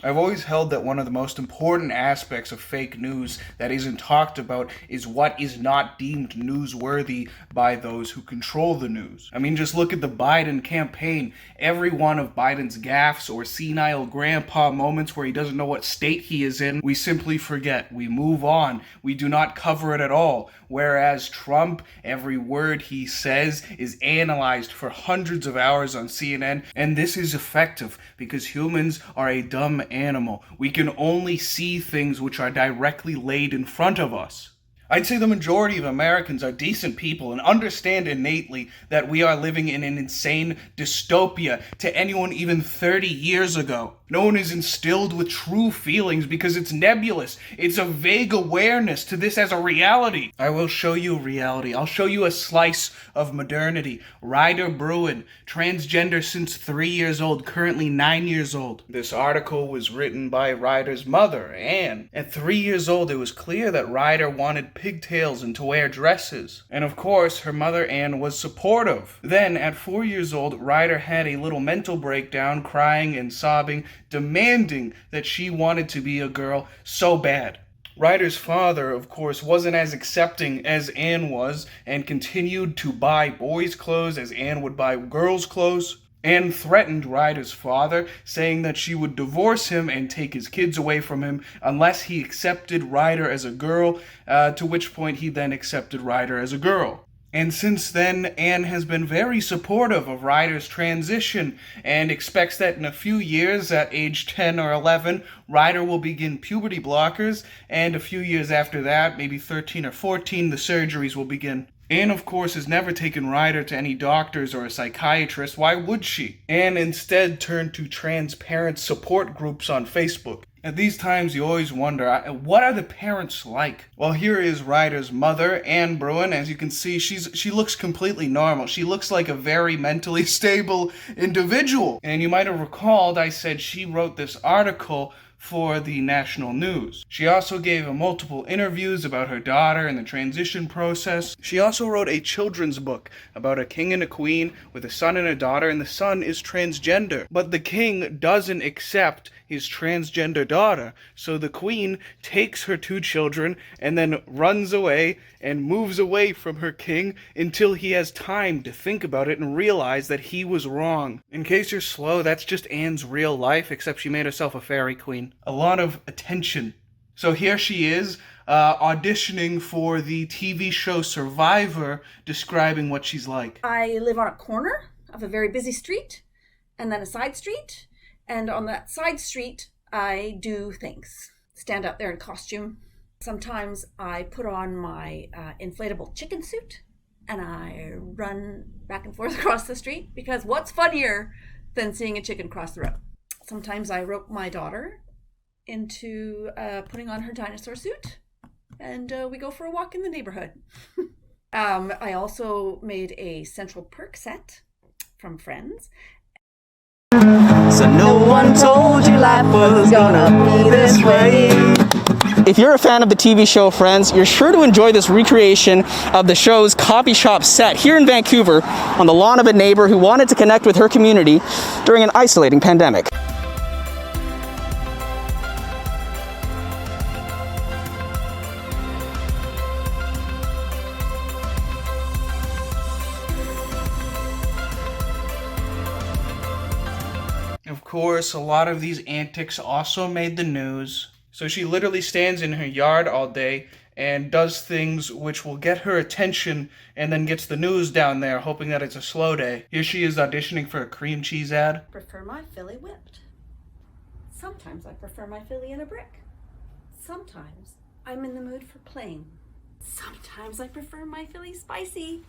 I've always held that one of the most important aspects of fake news that isn't talked about is what is not deemed newsworthy by those who control the news. I mean, just look at the Biden campaign. Every one of Biden's gaffes or senile grandpa moments where he doesn't know what state he is in, we simply forget. We move on. We do not cover it at all. Whereas Trump, every word he says is analyzed for hundreds of hours on CNN, and this is effective because humans are a dumb animal. We can only see things which are directly laid in front of us. I'd say the majority of Americans are decent people and understand innately that we are living in an insane dystopia to anyone even 30 years ago. No one is instilled with true feelings because it's nebulous. It's a vague awareness to this as a reality. I will show you reality. I'll show you a slice of modernity. Ryder Bruin, transgender since 3 years old, currently 9 years old. This article was written by Ryder's mother, Anne. At 3 years old, it was clear that Ryder wanted pigtails and to wear dresses. And of course, her mother, Anne, was supportive. Then, at 4 years old, Ryder had a little mental breakdown, crying and sobbing, demanding that she wanted to be a girl so bad. Ryder's father, of course, wasn't as accepting as Anne was and continued to buy boys' clothes as Anne would buy girls' clothes. Anne threatened Ryder's father, saying that she would divorce him and take his kids away from him unless he accepted Ryder as a girl, to which point he then accepted Ryder as a girl. And since then, Anne has been very supportive of Ryder's transition and expects that in a few years, at age 10 or 11, Ryder will begin puberty blockers, and a few years after that, maybe 13 or 14, the surgeries will begin. Anne, of course, has never taken Ryder to any doctors or a psychiatrist. Why would she? Anne instead turned to trans parent support groups on Facebook. At these times, you always wonder, what are the parents like? Well, here is Ryder's mother, Anne Bruin. As you can see, she looks completely normal. She looks like a very mentally stable individual. And you might have recalled I said she wrote this article for the national news. She also gave multiple interviews about her daughter and the transition process. She also wrote a children's book about a king and a queen with a son and a daughter, and the son is transgender. But the king doesn't accept his transgender daughter, so the queen takes her two children and then runs away and moves away from her king until he has time to think about it and realize that he was wrong. In case you're slow, that's just Anne's real life, except she made herself a fairy queen. A lot of attention. So here she is, auditioning for the TV show Survivor, describing what she's like. I live on a corner of a very busy street, and then a side street, and on that side street, I do things. Stand out there in costume. Sometimes I put on my inflatable chicken suit, and I run back and forth across the street, because what's funnier than seeing a chicken cross the road? Sometimes I rope my daughter into putting on her dinosaur suit, and we go for a walk in the neighborhood. I also made a Central Perk set from Friends. So no one told you life was gonna be this way. If you're a fan of the TV show Friends, you're sure to enjoy this recreation of the show's coffee shop set here in Vancouver on the lawn of a neighbor who wanted to connect with her community during an isolating pandemic. Of course, a lot of these antics also made the news. So she literally stands in her yard all day and does things which will get her attention and then gets the news down there, hoping that it's a slow day. Here she is auditioning for a cream cheese ad. Prefer my Philly whipped. Sometimes I prefer my Philly in a brick. Sometimes I'm in the mood for plain. Sometimes I prefer my Philly spicy.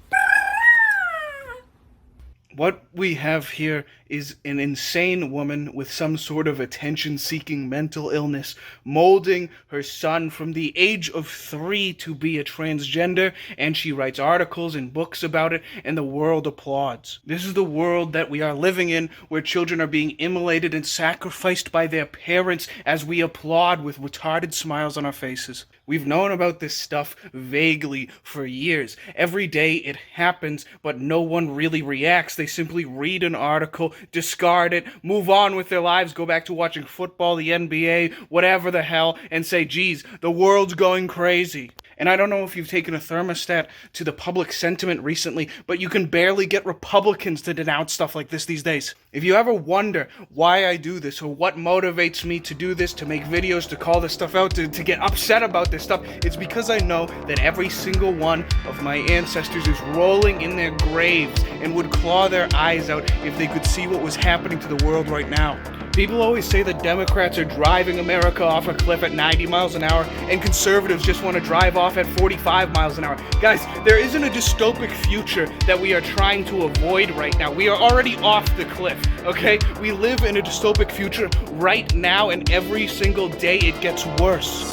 What we have here is an insane woman with some sort of attention-seeking mental illness, molding her son from the age of 3 to be a transgender, and she writes articles and books about it, and the world applauds. This is the world that we are living in, where children are being immolated and sacrificed by their parents as we applaud with retarded smiles on our faces. We've known about this stuff vaguely for years. Every day it happens, but no one really reacts. They simply read an article, discard it, move on with their lives, go back to watching football, the NBA, whatever the hell, and say, geez, the world's going crazy. And I don't know if you've taken a thermostat to the public sentiment recently, but you can barely get Republicans to denounce stuff like this these days. If you ever wonder why I do this or what motivates me to do this, to make videos, to call this stuff out, to get upset about this stuff, it's because I know that every single one of my ancestors is rolling in their graves and would claw their eyes out if they could see what was happening to the world right now. People always say that Democrats are driving America off a cliff at 90 miles an hour and conservatives just want to drive off at 45 miles an hour. Guys, there isn't a dystopic future that we are trying to avoid right now. We are already off the cliff, okay? We live in a dystopic future right now, and every single day it gets worse.